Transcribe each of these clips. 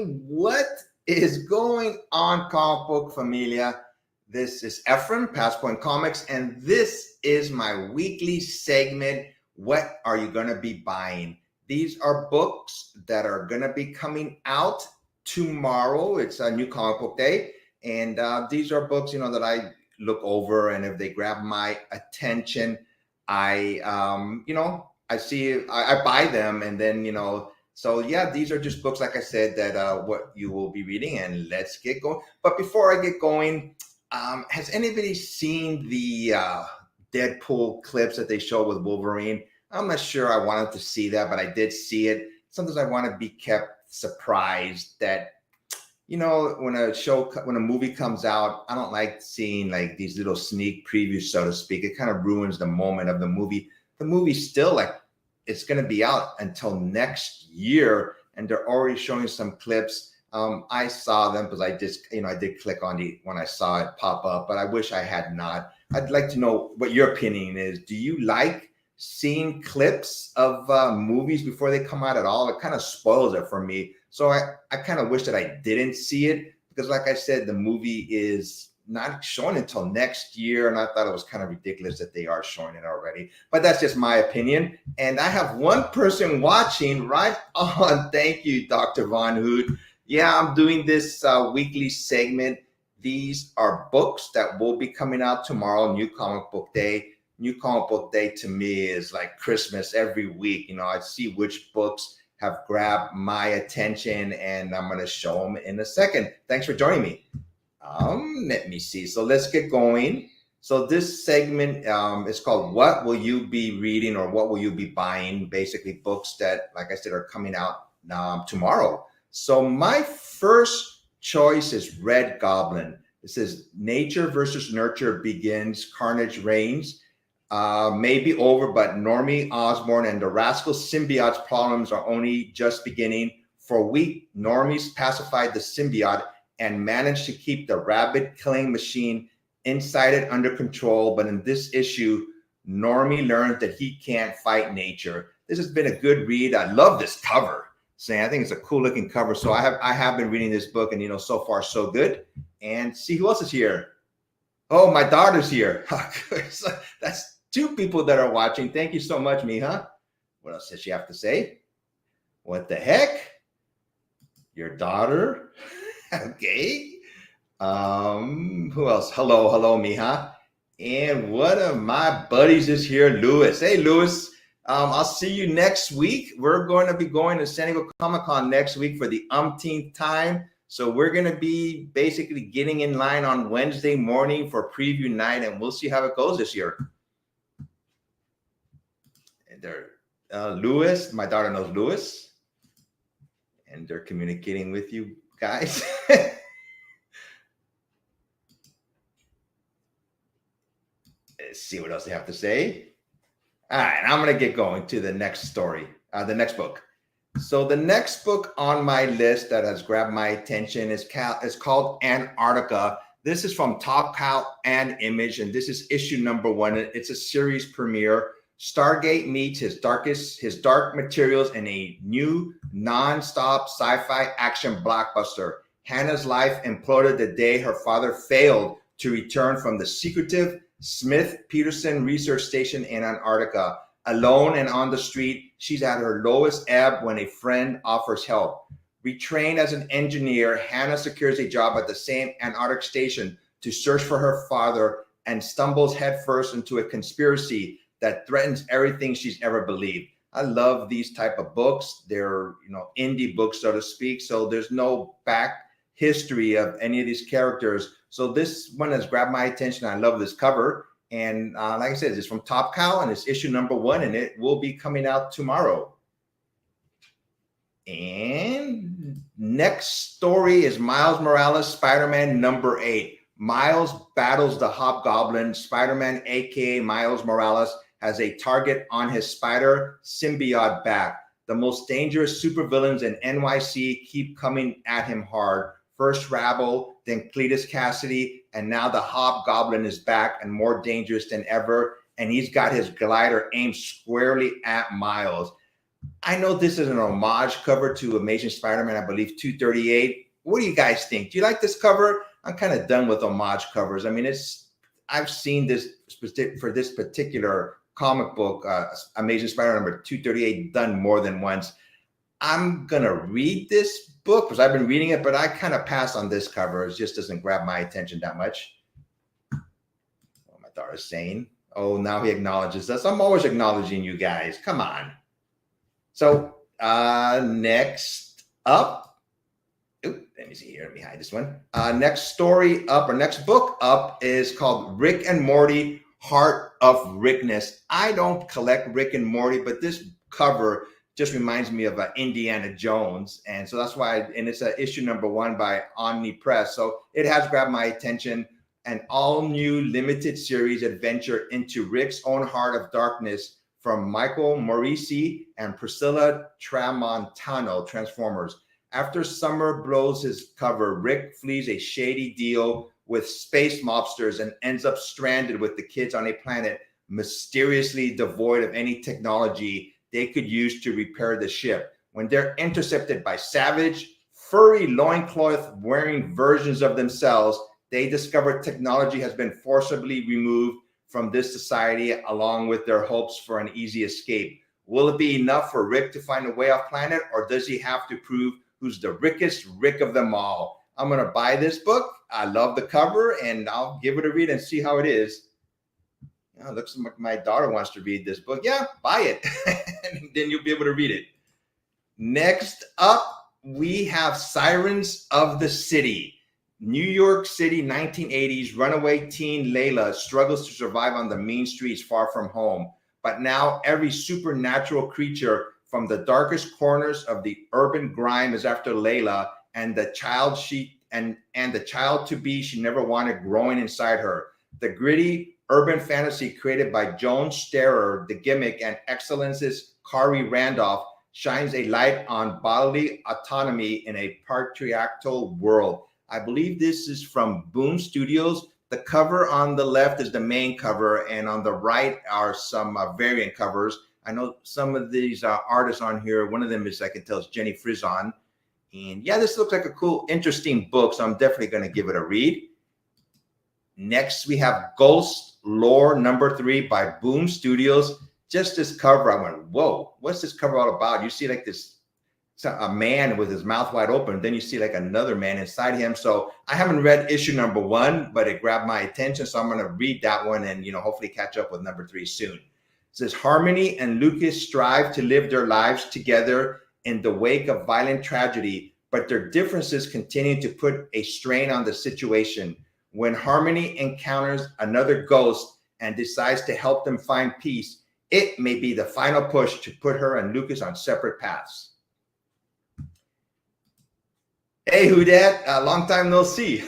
What is going on, comic book familia? This is Ephraim, Passpoint Comics, and this is my weekly segment. What are you going to be buying? These are books that are going to be coming out tomorrow. It's a new comic book day, and these are books, that I look over, and if they grab my attention, I buy them, and then So yeah, these are just books, like I said, that what you will be reading, and let's get going. But before I get going, has anybody seen the Deadpool clips that they show with Wolverine? I'm not sure I wanted to see that, but I did see it. Sometimes I want to be kept surprised that, when a movie comes out, I don't like seeing like these little sneak previews, so to speak. It kind of ruins the moment of the movie. The movie's still it's going to be out until next year, and they're already showing some clips. I saw them because I did click on when I saw it pop up, but I wish I had not. I'd like to know what your opinion is. Do you like seeing clips of movies before they come out at all? It kind of spoils it for me. So I kind of wish that I didn't see it, because like I said, the movie is not showing until next year, and I thought it was kind of ridiculous that they are showing it already. But that's just my opinion. And I have one person watching right on. Thank you, Dr. Von Hood. Yeah, I'm doing this weekly segment. These are books that will be coming out tomorrow, New Comic Book Day. New Comic Book Day to me is like Christmas every week. I see which books have grabbed my attention, and I'm going to show them in a second. Thanks for joining me. Let me see. So let's get going. So this segment is called What Will You Be Reading, or What Will You Be Buying? Basically books that, like I said, are coming out tomorrow. So my first choice is Red Goblin. It says Nature versus Nurture begins, Carnage reigns. May be over, but Normie Osborn and the Rascal symbiote's problems are only just beginning. For a week, Normie's pacified the symbiote and managed to keep the rabbit killing machine inside it under control. But in this issue, Normie learns that he can't fight nature. This has been a good read. I love this cover. I think it's a cool looking cover. So I have been reading this book, and so far so good. And see who else is here. Oh, my daughter's here. That's two people that are watching. Thank you so much, Miha. What else does she have to say? What the heck? Your daughter? Okay. Who else? Hello, Miha. And one of my buddies is here, Lewis. Hey, Lewis. I'll see you next week. We're going to be going to San Diego Comic-Con next week for the umpteenth time. So we're going to be basically getting in line on Wednesday morning for preview night, and we'll see how it goes this year. And Lewis, my daughter knows Lewis, and they're communicating with you guys. Let's see what else they have to say. All right, I'm going to get going to the next story, the next book. So the next book on my list that has grabbed my attention is called Antarctica. This is from Top Cow and Image, and this is issue number 1. It's a series premiere. Stargate meets his dark materials in a new non-stop sci-fi action blockbuster. Hannah's life imploded the day her father failed to return from the secretive Smith-Peterson research station in Antarctica. Alone and on the street, she's at her lowest ebb when a friend offers help. Retrained as an engineer, Hannah secures a job at the same Antarctic station to search for her father, and stumbles headfirst into a conspiracy that threatens everything she's ever believed. I love these type of books. They're, indie books, so to speak. So there's no back history of any of these characters. So this one has grabbed my attention. I love this cover. And like I said, it's from Top Cow, and it's issue number 1, and it will be coming out tomorrow. And next story is Miles Morales, Spider-Man number 8. Miles battles the Hobgoblin. Spider-Man, aka Miles Morales, has a target on his spider symbiote back. The most dangerous supervillains in NYC keep coming at him hard. First Rabble, then Cletus Cassidy, and now the Hobgoblin is back and more dangerous than ever. And he's got his glider aimed squarely at Miles. I know this is an homage cover to Amazing Spider-Man, I believe 238. What do you guys think? Do you like this cover? I'm kind of done with homage covers. I mean, I've seen this for this particular comic book, Amazing Spider-Man number 238, done more than once. I'm gonna read this book because I've been reading it, but I kind of pass on this cover. It just doesn't grab my attention that much. What my daughter's saying. Oh, now he acknowledges us. I'm always acknowledging you guys. Come on. So next up, let me see here. Let me hide this one. Next story up, or next book up, is called Rick and Morty, Heart of Rickness. I don't collect Rick and Morty, but this cover just reminds me of Indiana Jones. And so that's why, and it's issue number 1 by Omni Press. So it has grabbed my attention. An all-new limited series adventure into Rick's own heart of darkness from Michael Morisi and Priscilla Tramontano, Transformers. After Summer blows his cover, Rick flees a shady deal with space mobsters and ends up stranded with the kids on a planet mysteriously devoid of any technology they could use to repair the ship. When they're intercepted by savage, furry loincloth-wearing versions of themselves, they discover technology has been forcibly removed from this society, along with their hopes for an easy escape. Will it be enough for Rick to find a way off planet, or does he have to prove who's the rickest Rick of them all? I'm going to buy this book. I love the cover, and I'll give it a read and see how it is. Oh, it looks like my daughter wants to read this book. Yeah, buy it. And then you'll be able to read it. Next up, we have Sirens of the City. New York City, 1980s, runaway teen Layla struggles to survive on the mean streets far from home. But now every supernatural creature from the darkest corners of the urban grime is after Layla and the child the child to be she never wanted growing inside her. The gritty urban fantasy created by Joan Sterer, the gimmick, and Excellence's Kari Randolph shines a light on bodily autonomy in a patriarchal world. I believe this is from Boom Studios. The cover on the left is the main cover, and on the right are some variant covers. I know some of these artists on here. One of them is, I can tell, is Jenny Frison. And yeah, this looks like a cool, interesting book, so I'm definitely going to give it a read. Next, we have Ghost Lore number 3 by Boom Studios. Just this cover, I went, whoa, what's this cover all about? You see like this, a man with his mouth wide open. Then you see like another man inside him. So I haven't read issue number 1, but it grabbed my attention. So I'm going to read that one and, hopefully catch up with number 3 soon. It says, Harmony and Lucas strive to live their lives together in the wake of violent tragedy, but their differences continue to put a strain on the situation. When Harmony encounters another ghost and decides to help them find peace, it may be the final push to put her and Lucas on separate paths. Hey, Whodad, long time no see.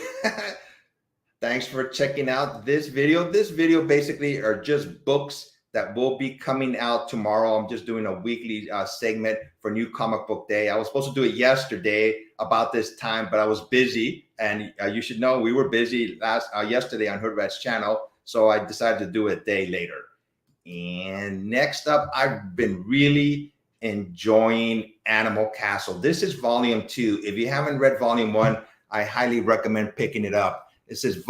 Thanks for checking out this video. This video basically are just books that will be coming out tomorrow. I'm just doing a weekly segment for New Comic Book Day. I was supposed to do it yesterday about this time, but I was busy, and you should know we were busy yesterday on Hood Rat's channel, so I decided to do it a day later. And next up, I've been really enjoying Animal Castle. This is volume 2. If you haven't read volume 1, I highly recommend picking it up. It says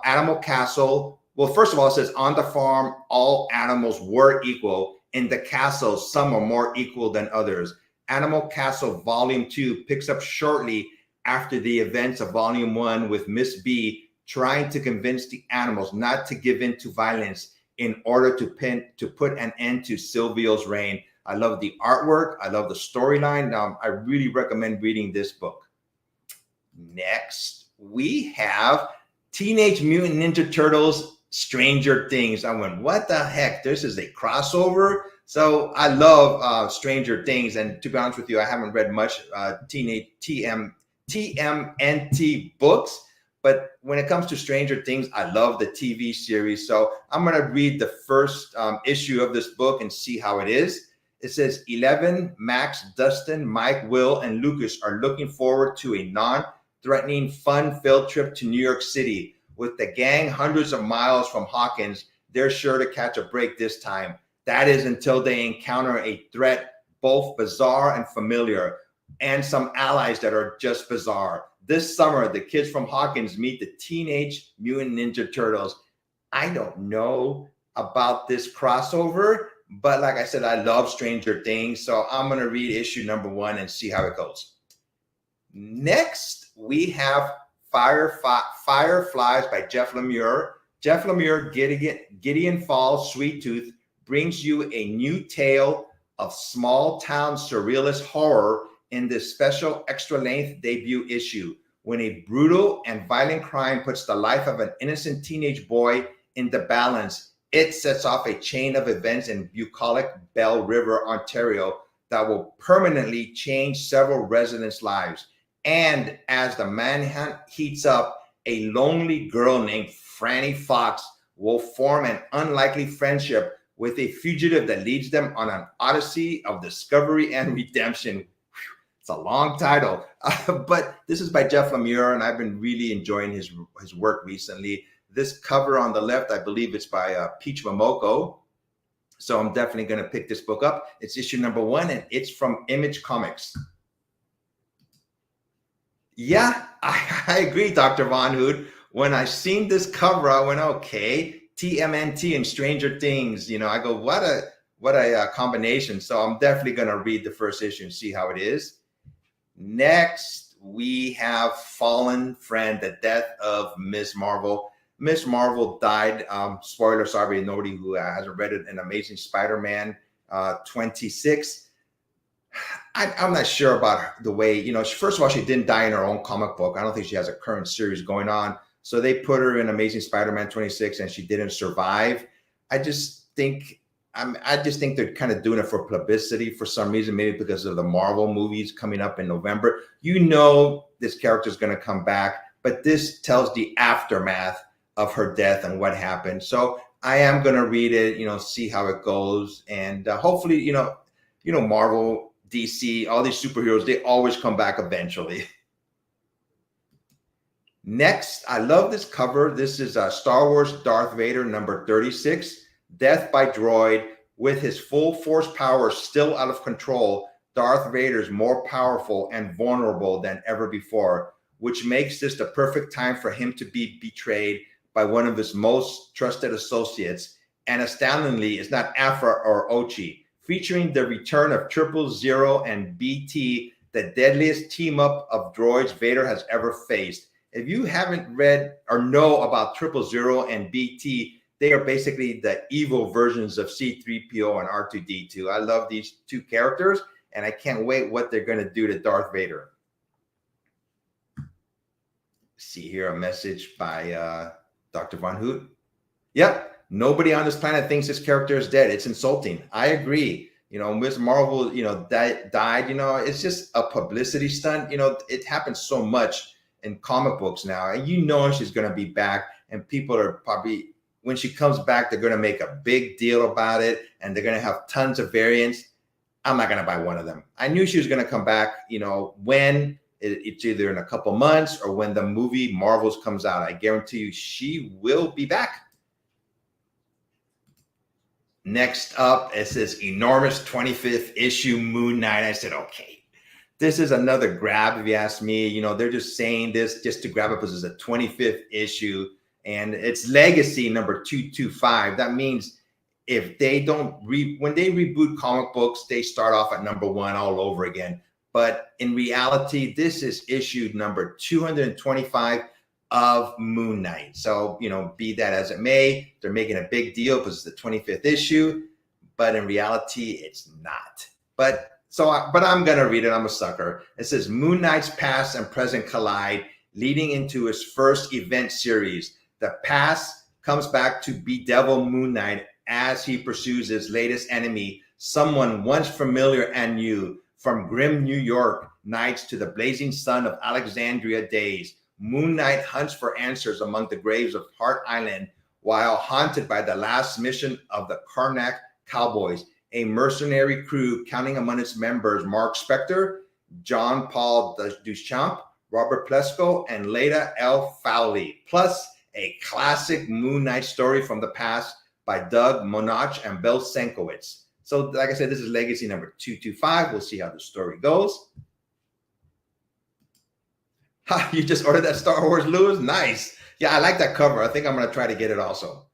Animal Castle. Well, first of all, it says on the farm, all animals were equal. In the castle, some are more equal than others. Animal Castle Volume 2 picks up shortly after the events of Volume 1, with Miss B trying to convince the animals not to give in to violence in order to put an end to Silvio's reign. I love the artwork. I love the storyline. I really recommend reading this book. Next, we have Teenage Mutant Ninja Turtles Stranger Things. I went, what the heck? This is a crossover. So I love Stranger Things. And to be honest with you, I haven't read much TMNT books. But when it comes to Stranger Things, I love the TV series. So I'm going to read the first issue of this book and see how it is. It says 11, Max, Dustin, Mike, Will, and Lucas are looking forward to a non-threatening, fun-filled trip to New York City. With the gang hundreds of miles from Hawkins, they're sure to catch a break this time. That is until they encounter a threat both bizarre and familiar, and some allies that are just bizarre. This summer, the kids from Hawkins meet the Teenage Mutant Ninja Turtles. I don't know about this crossover, but like I said, I love Stranger Things, so I'm going to read issue number 1 and see how it goes. Next, we have Fireflies by Jeff Lemire. Jeff Lemire, Gideon Falls, Sweet Tooth, brings you a new tale of small-town surrealist horror in this special extra-length debut issue. When a brutal and violent crime puts the life of an innocent teenage boy in the balance, it sets off a chain of events in bucolic Belle River, Ontario, that will permanently change several residents' lives. And as the manhunt heats up, a lonely girl named Franny Fox will form an unlikely friendship with a fugitive that leads them on an odyssey of discovery and redemption. Whew, it's a long title, but this is by Jeff Lemire, and I've been really enjoying his work recently. This cover on the left, I believe it's by Peach Momoko. So I'm definitely going to pick this book up. It's issue number 1, and it's from Image Comics. Yeah, I agree, Dr. Von Hood. When I seen this cover, I went, okay, TMNT and Stranger Things. I go, what a combination. So I'm definitely going to read the first issue and see how it is. Next, we have Fallen Friend, the death of Ms. Marvel. Ms. Marvel died. Spoiler, sorry, nobody who hasn't read it, an Amazing Spider-Man 26. I'm not sure about the way, first of all, she didn't die in her own comic book. I don't think she has a current series going on. So they put her in Amazing Spider-Man 26 and she didn't survive. I just think they're kind of doing it for publicity for some reason, maybe because of the Marvel movies coming up in November. This character is going to come back, but this tells the aftermath of her death and what happened. So I am going to read it, see how it goes. And hopefully, Marvel, DC, all these superheroes, they always come back eventually. Next, I love this cover. This is Star Wars Darth Vader number 36, Death by Droid. With his full force power still out of control, Darth Vader is more powerful and vulnerable than ever before, which makes this the perfect time for him to be betrayed by one of his most trusted associates. And astoundingly, it's not Aphra or Ochi. Featuring the return of 000 and BT, the deadliest team-up of droids Vader has ever faced. If you haven't read or know about 000 and BT, they are basically the evil versions of C-3PO and R2-D2. I love these two characters, and I can't wait what they're going to do to Darth Vader. See here a message by Dr. Von Hood. Yep, nobody on this planet thinks this character is dead. It's insulting. I agree. Ms. Marvel, died. It's just a publicity stunt. It happens so much in comic books now, and she's going to be back, and people are probably, when she comes back, they're going to make a big deal about it, and they're going to have tons of variants. I'm not going to buy one of them. I knew she was going to come back, when it's either in a couple months or when the movie Marvels comes out. I guarantee you she will be back. Next up, it says enormous 25th issue Moon Knight. I said, okay. This is another grab, if you ask me. They're just saying this just to grab it because it's a 25th issue and it's Legacy number 225. That means if they when they reboot comic books, they start off at number 1 all over again. But in reality, this is issue number 225 of Moon Knight. So, be that as it may, they're making a big deal because it's the 25th issue, but in reality, it's not. But I'm going to read it. I'm a sucker. It says Moon Knight's past and present collide, leading into his first event series. The past comes back to bedevil Moon Knight as he pursues his latest enemy, someone once familiar and new. From grim New York nights to the blazing sun of Alexandria days, Moon Knight hunts for answers among the graves of Hart Island while haunted by the last mission of the Karnak Cowboys, a mercenary crew counting among its members Mark Spector, John Paul Duchamp, Robert Plesko, and Leda L. Fowley, plus a classic Moon Knight story from the past by Doug Monach and Bill Sienkiewicz. So like I said, this is legacy number 225. We'll see how the story goes. Ha, you just ordered that Star Wars, Lewis? Nice. Yeah, I like that cover. I think I'm going to try to get it also.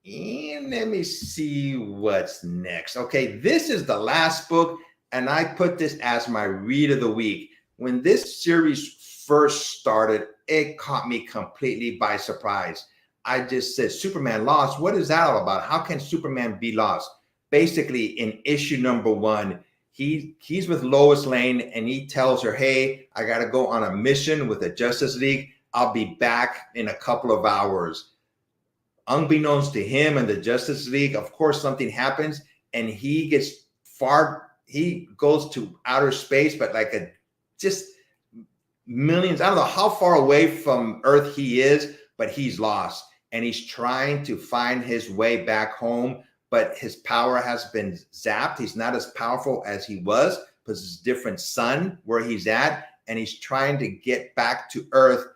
And let me see what's next. Okay, this is the last book, and I put this as my read of the week. When this series first started, it caught me completely by surprise. I just said, Superman lost? What is that all about? How can Superman be lost? Basically, in issue number 1, he's with Lois Lane, and he tells her, hey, I got to go on a mission with the Justice League. I'll be back in a couple of hours. Unbeknownst to him and the Justice League, of course, something happens, and he goes to outer space, but like just millions, I don't know how far away from Earth he is, but he's lost, and he's trying to find his way back home, but his power has been zapped. He's not as powerful as he was because it's a different sun where he's at, and he's trying to get back to Earth.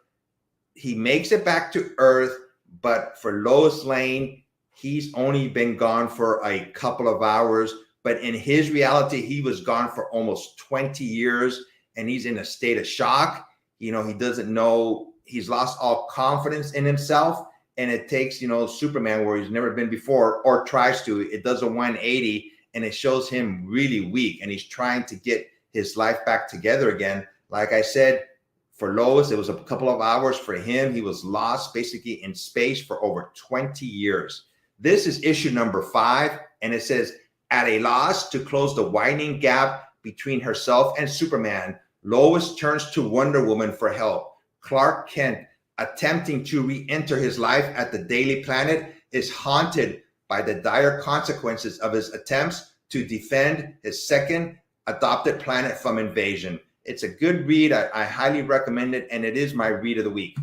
He makes it back to Earth, but for Lois Lane, he's only been gone for a couple of hours. But in his reality, he was gone for almost 20 years, and he's in a state of shock. He doesn't know. He's lost all confidence in himself, and it takes, Superman, where he's never been before, or tries to. It does a 180, and it shows him really weak, and he's trying to get his life back together again. Like I said, for Lois, it was a couple of hours. For him, he was lost basically in space for over 20 years. This is issue number 5, and it says, at a loss to close the widening gap between herself and Superman, Lois turns to Wonder Woman for help. Clark Kent, attempting to re-enter his life at the Daily Planet, is haunted by the dire consequences of his attempts to defend his second adopted planet from invasion. It's a good read. I highly recommend it, and it is my read of the week.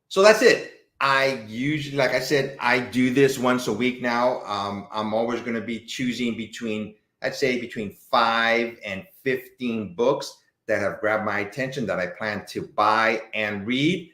So that's it. I usually, like I said, I do this once a week now. I'm always going to be choosing between 5 and 15 books that have grabbed my attention that I plan to buy and read.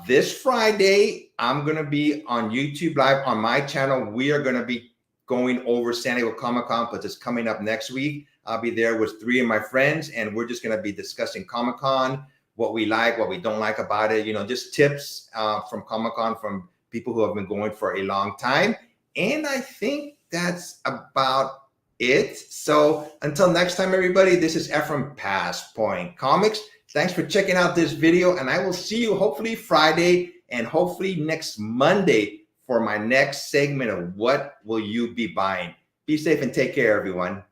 This Friday, I'm going to be on YouTube Live on my channel. We are going to be going over San Diego Comic-Con, but it's coming up next week. I'll be there with 3 of my friends, and we're just going to be discussing Comic-Con, what we like, what we don't like about it, just tips from Comic-Con from people who have been going for a long time. And I think that's about it. So until next time, everybody, this is Ephraim, Past Point Comics. Thanks for checking out this video, and I will see you hopefully Friday and hopefully next Monday for my next segment of What Will You Be Buying? Be safe and take care, everyone.